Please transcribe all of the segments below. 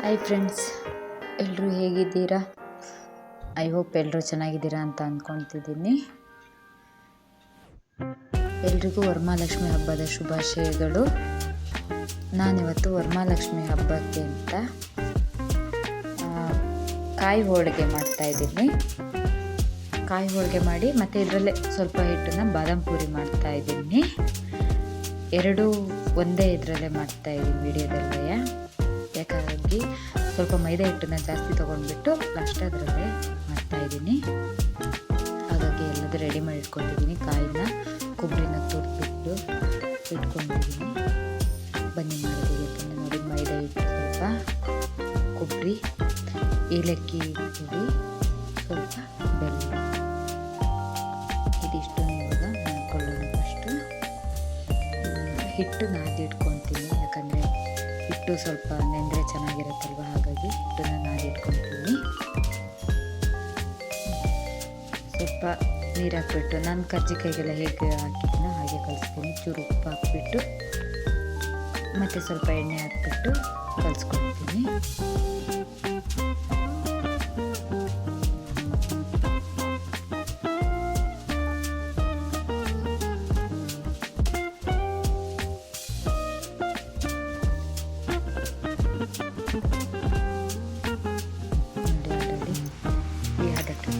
Hi friends, ಎಲ್ಲರೂ ಹೇಗಿದ್ದೀರಾ? I hope ಎಲ್ಲರೂ ಚೆನ್ನಾಗಿದ್ದೀರಾ ಅಂತ ಅಂದ್ಕೊತಿದ್ದೀನಿ. ಎಲ್ರಿಗೂ ವರಮಹಾಲಕ್ಷ್ಮಿ ಹಬ್ಬದ ಶುಭಾಶಯಗಳು. ನಾನಿವತ್ತು ವರಮಹಾಲಕ್ಷ್ಮಿ ಹಬ್ಬಕ್ಕೆ ಅಂತ ಕಾಯಿ ಹೋಳಿಗೆ ಮಾಡ್ತಾಯಿದ್ದೀನಿ. ಕಾಯಿ ಹೋಳಿಗೆ ಮಾಡಿ ಮತ್ತು ಇದರಲ್ಲೇ ಸ್ವಲ್ಪ ಹಿಟ್ಟನ್ನು ಬಾದಾಮ್ ಪೂರಿ ಮಾಡ್ತಾಯಿದ್ದೀನಿ. ಎರಡೂ ಒಂದೇ ಇದರಲ್ಲೇ ಮಾಡ್ತಾಯಿದ್ದೀನಿ ವಿಡಿಯೋದಲ್ಲೇ. ಯಾಕಾಗಿ ಸ್ವಲ್ಪ ಮೈದಾ ಹಿಟ್ಟನ್ನು ಜಾಸ್ತಿ ತೊಗೊಂಡ್ಬಿಟ್ಟು ಲಾಸ್ಟ್ ಅದರಲ್ಲೇ ಮಾಡ್ತಾಯಿದ್ದೀನಿ. ಹಾಗಾಗಿ ಎಲ್ಲದೂ ರೆಡಿ ಮಾಡಿ ಇಟ್ಕೊಂಡಿದ್ದೀನಿ. ಕಾಯಿನ ಕೊಬ್ಬರಿನ ತುರಿದ್ಬಿಟ್ಟು ಇಟ್ಕೊಂಡಿದ್ದೀನಿ. ಬನ್ನಿ ಮಾಡೋದಿಗೆ ತಂದು ನೋಡಿ. ಮೈದಾ ಹಿಟ್ಟು, ಸ್ವಲ್ಪ ಕೊಬ್ಬರಿ, ಏಲಕ್ಕಿ ಪುಡಿ, ಸ್ವಲ್ಪ ಬೆಲ್ಲ, ಇದಿಷ್ಟು ಇವಾಗ ಮಾಡ್ಕೊಳ್ಳೋಣ. ಫಸ್ಟು ಹಿಟ್ಟು ನಾದಿಟ್ಕೊತೀನಿ, ಯಾಕಂದರೆ ಹಿಟ್ಟು ಸ್ವಲ್ಪ ನೆಂದರೆ ಚೆನ್ನಾಗಿರುತ್ತಲ್ವ, ಹಾಗಾಗಿ ಹಿಟ್ಟನ್ನು ನಾದಿಟ್ಕೊತೀನಿ. ಸ್ವಲ್ಪ ನೀರು ಹಾಕ್ಬಿಟ್ಟು, ನಾನು ಕರ್ಜಿಕಾಯಿಗೆಲ್ಲ ಹೇಗೆ ಹಾಕಿದ್ದೀನೋ ಹಾಗೆ ಕಲಿಸ್ತೀನಿ. ಚೂರು ಉಪ್ಪು ಹಾಕ್ಬಿಟ್ಟು ಮತ್ತು ಸ್ವಲ್ಪ ಎಣ್ಣೆ ಹಾಕ್ಬಿಟ್ಟು ಕಲಿಸ್ಕೊಳ್ತೀನಿ.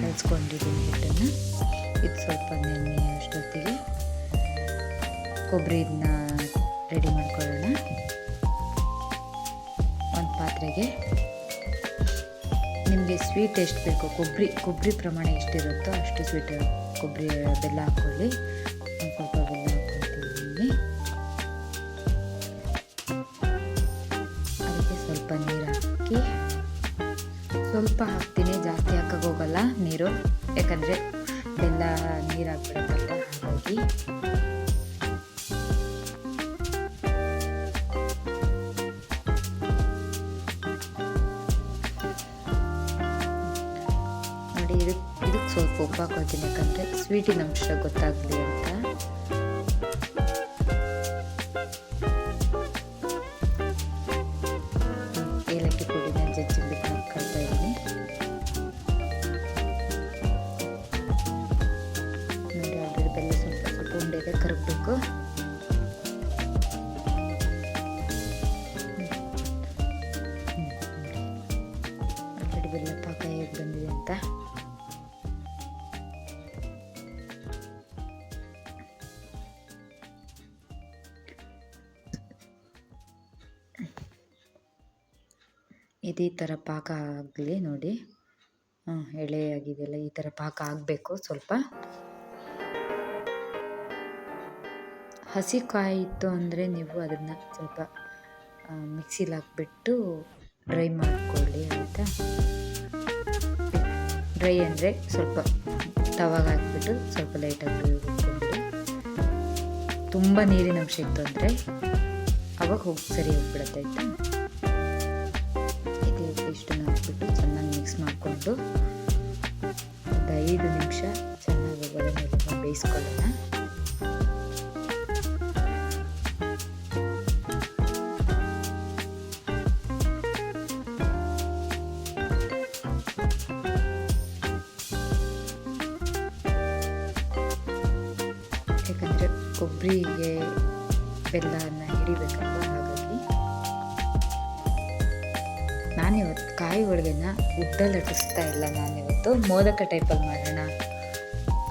ಕಲಿಸ್ಕೊಂಡಿದ್ದೀನಿ ಹಿಟ್ಟನ್ನು. ಇದು ಸ್ವಲ್ಪ ನೆನೆ ಅಷ್ಟೊತ್ತಿಗೆ ಕೊಬ್ಬರಿನ ರೆಡಿ ಮಾಡ್ಕೊಳ್ಳೋಣ. ಒಂದು ಪಾತ್ರೆಗೆ ನಿಮಗೆ ಸ್ವೀಟ್ ಎಷ್ಟು ಬೇಕೋ, ಕೊಬ್ಬರಿ ಪ್ರಮಾಣ ಎಷ್ಟಿರುತ್ತೋ ಅಷ್ಟು ಸ್ವೀಟ್ ಕೊಬ್ಬರಿ ಬೆಲ್ಲ ಹಾಕ್ಕೊಳ್ಳಿ. ಒಂದು ಸ್ವಲ್ಪ ಬೆಲ್ಲ ಹಾಕ್ಕೊಳ್ತಿದ್ದೀನಿ. ಅದಕ್ಕೆ ಸ್ವಲ್ಪ ನೀರು ಹಾಕಿ, ಸ್ವಲ್ಪ ಹಾಕ್ತೀನಿ, ಜಾಸ್ತಿ ಹಾಕಕ್ಕೆ ಹೋಗಲ್ಲ ನೀರು, ಯಾಕಂದರೆ ಬೆಲ್ಲ ನೀರು ಹಾಕ್ಬಿಡುತ್ತಲ್ಲ, ಹಾಗಾಗಿ. ನೋಡಿ, ಇದಕ್ಕೆ ಸ್ವಲ್ಪ ಉಪ್ಪು ಹಾಕೋತೀನಿ, ಯಾಕಂದರೆ ಸ್ವೀಟಿನ ಅಂಶ ಗೊತ್ತಾಗಲಿ ಅಂತ. ಏಲಕ್ಕಿ ಪುಡಿನ ಜಜ್ಜಿಬಿಟ್ಟು ಹಾಕ್ಕೊಳ್ತಾ ಇದ್ದೀನಿ. ನೋಡಿ, ಆಲ್ರೆಡಿ ಬೆಲ್ಲ ಸ್ವಲ್ಪ ಉಂಡೆಗೆ ಕರಗಬೇಕು. ಆಲ್ರೆಡಿ ಬೆಲ್ಲ ಪಾಕ ಹೇಗೆ ಬಂದಿದೆ ಅಂತ. ಇದೇ ಥರ ಪಾಕ ಆಗಲಿ ನೋಡಿ. ಎಳೆಯಾಗಿದೆಯಲ್ಲ, ಈ ಥರ ಪಾಕ ಆಗಬೇಕು. ಸ್ವಲ್ಪ ಹಸಿ ಕಾಯಿ ಇತ್ತು ಅಂದರೆ ನೀವು ಅದನ್ನು ಸ್ವಲ್ಪ ಮಿಕ್ಸಿಲಿ ಹಾಕ್ಬಿಟ್ಟು ಡ್ರೈ ಮಾಡ್ಕೊಳ್ಳಿ, ಆಯಿತಾ? ಡ್ರೈ ಅಂದರೆ ಸ್ವಲ್ಪ ತವಾಗ ಹಾಕ್ಬಿಟ್ಟು ಸ್ವಲ್ಪ ಲೈಟಾಗಿ ಹುರ್ಕೊಂಡು, ತುಂಬ ನೀರಿನ ಅಂಶ ಇತ್ತು ಅಂದರೆ ಅವಾಗ ಸರಿ ಹೋಗ್ಬಿಡುತ್ತೆ, ಆಯಿತಾ? ಇಷ್ಟನ್ನು ಹಾಕ್ಬಿಟ್ಟು ಚೆನ್ನಾಗಿ ಮಿಕ್ಸ್ ಮಾಡಿಕೊಂಡು ಒಂದು 5 ನಿಮಿಷ ಚೆನ್ನಾಗಿ ಒಲೆ ಮೇಲೆ ಬೇಯಿಸ್ಕೊಳ್ಳೋಣ. ಯಾಕಂದರೆ ಕೊಬ್ಬರಿಗೆ ಬೆಲ್ಲನ ಹಿಡಿಬೇಕಲ್ವ, ಹಾಗಾಗಿ ನಾನಿವತ್ತು ಕಾಯಿ ಹೋಳಿಗೆನ ಉದ್ದಲ್ಲಿ ಲಟ್ಟಿಸ್ತಾ ಇಲ್ಲ. ನಾನಿವತ್ತು ಮೋದಕ ಟೈಪಲ್ಲಿ ಮಾಡೋಣ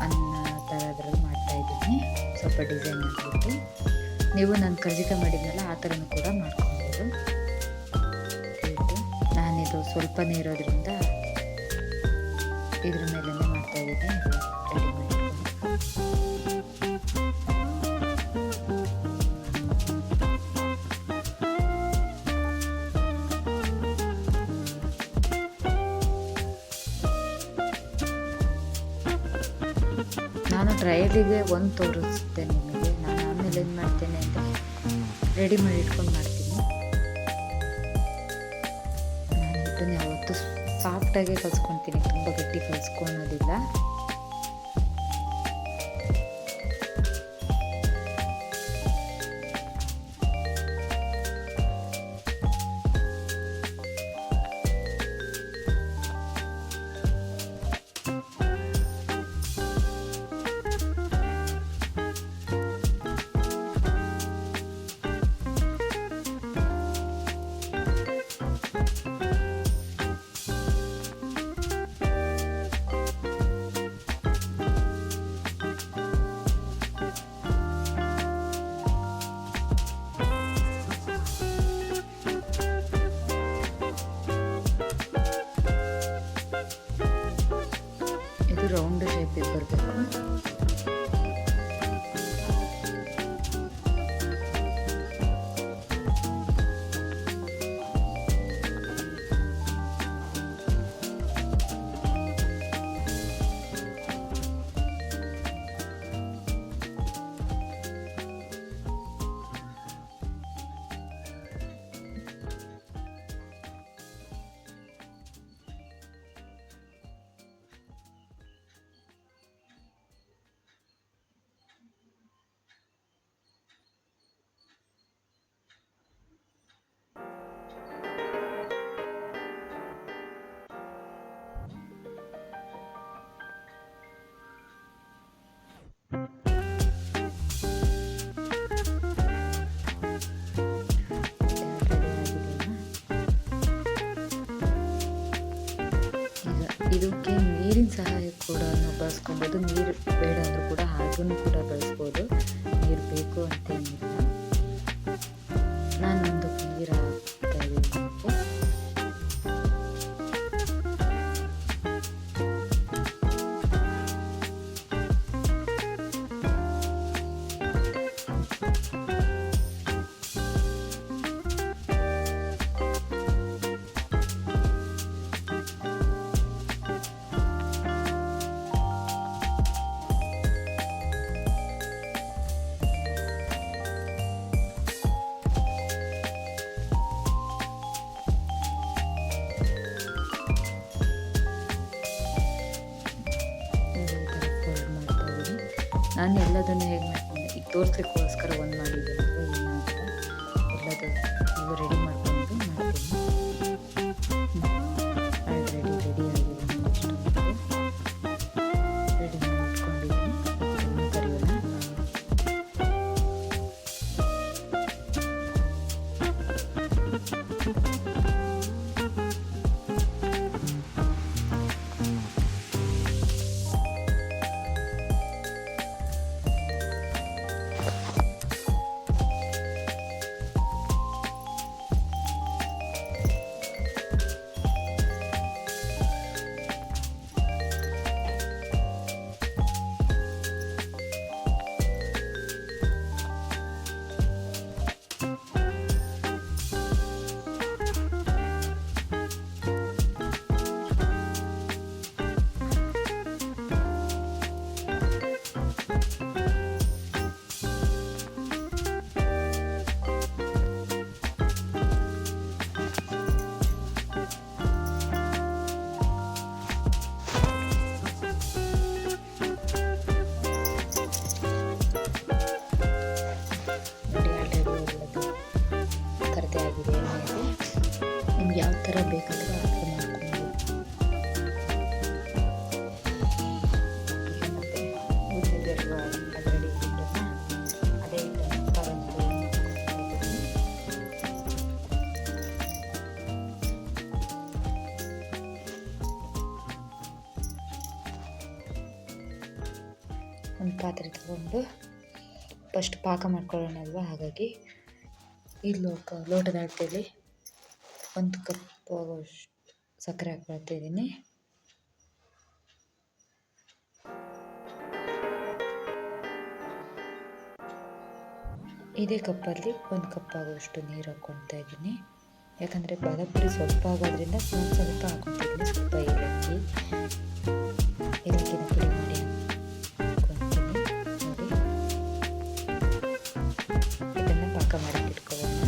ಅನ್ನೋ ಥರದ್ರಲ್ಲಿ ಮಾಡ್ತಾಯಿದ್ದೀನಿ, ಸ್ವಲ್ಪ ಡಿಸೈನ್ ಮಾಡಿಬಿಟ್ಟು. ನೀವು ನಾನು ಕರ್ಜಿಕಾಯಿ ಮಾಡಿದ್ನಲ್ಲ ಆ ಥರನೂ ಕೂಡ ಮಾಡ್ಕೊಬೋದು. ನಾನಿದು ಸ್ವಲ್ಪನೇ ಇರೋದ್ರಿಂದ ಇದ್ರ ಮೇಲೇ ಮಾಡ್ತಾಯಿದ್ದೀನಿ. ರೆಡಿ ಮಾಡಿ ನಾನು ಟ್ರಯಲಿಗೆ ಒಂದು ತೋರಿಸ್ತೆ ನಿಮಗೆ. ನಾನು ಆಮೇಲೆ ಏನು ಮಾಡ್ತೇನೆ ಅಂದರೆ ರೆಡಿ ಮಾಡಿ ಇಟ್ಕೊಂಡು ಮಾಡ್ತೀನಿ. ನಾನು ಹಿಟ್ಟನ್ನು ಯಾವತ್ತೂ ಸಾಫ್ಟಾಗೆ ಕಲಿಸ್ಕೊತೀನಿ, ತುಂಬ ಗಟ್ಟಿ ಕಲಿಸ್ಕೊಳೋದಿಲ್ಲ. ಕೊಡಬೇಕು. ಇದಕ್ಕೆ ನೀರಿನ ಸಹಾಯ ಕೂಡ ನಾವು ಬಳಸ್ಕೊಬೋದು. ನೀರು ಬೇಡ ಅಂದರೂ ಕೂಡ ಹಾಗನ್ನು ಕೂಡ ಬಳಸ್ಬೋದು. ನೀರು ಬೇಕು ಅಂತೇನಿಲ್ಲ. ನಾನೊಂದು ನೀರು ಹಾಕ್ತಾ ಇದ್ದೀನಿ ಅದಕ್ಕೆ. ನಾನು ಎಲ್ಲದನ್ನು ಹೇಗೆ ಮಾಡ್ತೀನಿ ಈಗ ತೋರಿಸ್ಲಿಕ್ಕೋಸ್ಕರ ಒಂದು ಮಾಡಿದ್ದೀನಿ ಇಲ್ಲ ಅಂತ ಎಲ್ಲದು ಈಗ ರೆಡಿ ಮಾಡ್ಕೊಂಡು ಮಾಡ್ತೀನಿ. ಆಲ್ರೆಡಿ ರೆಡಿ ಆಗಿದೆ. ರೆಡಿ ಮಾಡಿ ಇಟ್ಕೊಂಡಿದ್ದೀನಿ. ಇದನ್ನು ಕರಿಯೋಣ. ಯಾವ ಥರ ಬೇಕಾದರೂ ಆ ಥರ ಮಾಡ್ಕೊಬೋದು. ಈಗ ಮತ್ತೆ ಉಳಿದಿರುವ ಆಲ್ರೆಡಿ ಹಿಟ್ಟನ್ನು ಅದೇ ಹಿಟ್ಟನ್ನು ತಗೊಂಡು ಒಂದು ಪಾತ್ರೆ ತಗೊಂಡು ಫಸ್ಟ್ ಪಾಕ ಮಾಡ್ಕೊಳ್ಳೋಣ ಅಲ್ವಾ. ಹಾಗಾಗಿ ಈ ಲೋಟದ ಅಳತೆಯಲ್ಲಿ 1 ಕಪ್ ಆಗುವಷ್ಟು ಸಕ್ಕರೆ ಹಾಕ್ಕೊಳ್ತಾ ಇದ್ದೀನಿ. ಇದೇ ಕಪ್ಪಲ್ಲಿ 1 ಕಪ್ ಆಗುವಷ್ಟು ನೀರು ಹಾಕ್ಕೊಳ್ತಾ ಇದ್ದೀನಿ. ಯಾಕಂದರೆ ಬಾದಾಪುರಿ ಸ್ವಲ್ಪ ಆಗೋದ್ರಿಂದ ಸ್ವಲ್ಪ ಹಾಕ್ಕೊತಿದ್ದೀನಿ. ಸ್ವಲ್ಪ ಏಲಕ್ಕಿನ ಪುಡಿ ಮಾಡಿ ಹಾಕ್ಕೊಳ್ತೀನಿ. ನೋಡಿ, ಇದನ್ನು ಪಾಕ ಮಾಡಿ ಇಟ್ಕೊಳ್ಳೋಣ.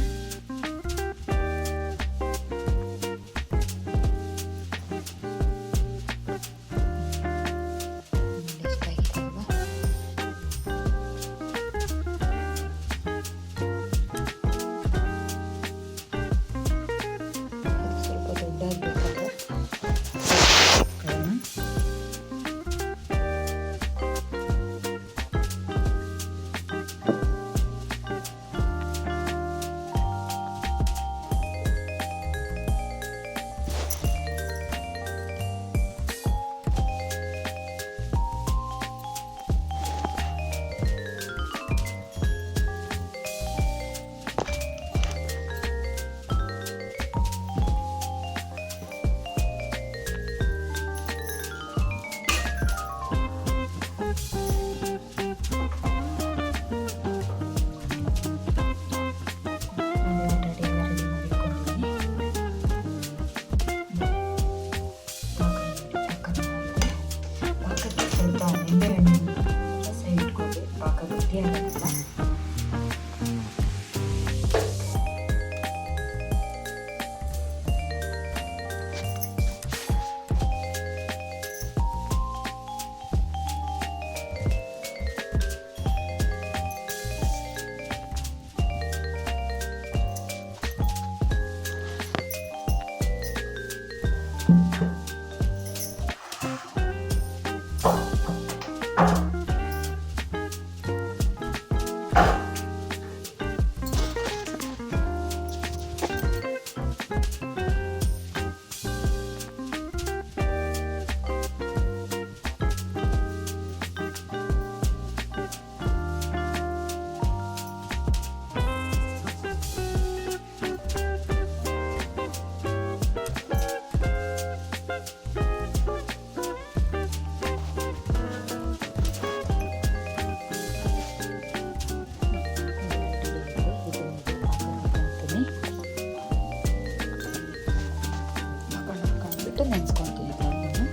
ಹಾಕ್ಬಿಟ್ಟು ನೆನೆಸ್ಕೊತೀನಿ ಎಲ್ಲನೂ.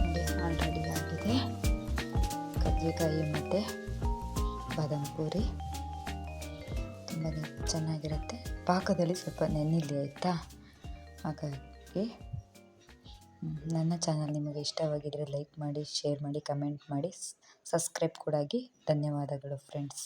ನೋಡಿ ಆಲ್ರೆಡಿ ಆಗಿದೆ. ಕಜ್ಜಿಕಾಯಿ ಮತ್ತು ಬಾದಾಮ್ ಪೂರಿ ತುಂಬಾ ಚೆನ್ನಾಗಿರುತ್ತೆ. ಪಾಕದಲ್ಲಿ ಸ್ವಲ್ಪ ನೆನೆಯಲಿ ಆಯಿತಾ. ಹಾಗಾಗಿ ನನ್ನ ಚಾನಲ್ ನಿಮಗೆ ಇಷ್ಟವಾಗಿದ್ದರೆ ಲೈಕ್ ಮಾಡಿ, ಶೇರ್ ಮಾಡಿ, ಕಮೆಂಟ್ ಮಾಡಿ, ಸಬ್ಸ್ಕ್ರೈಬ್ ಕೂಡ ಆಗಿ. ಧನ್ಯವಾದಗಳು ಫ್ರೆಂಡ್ಸ್.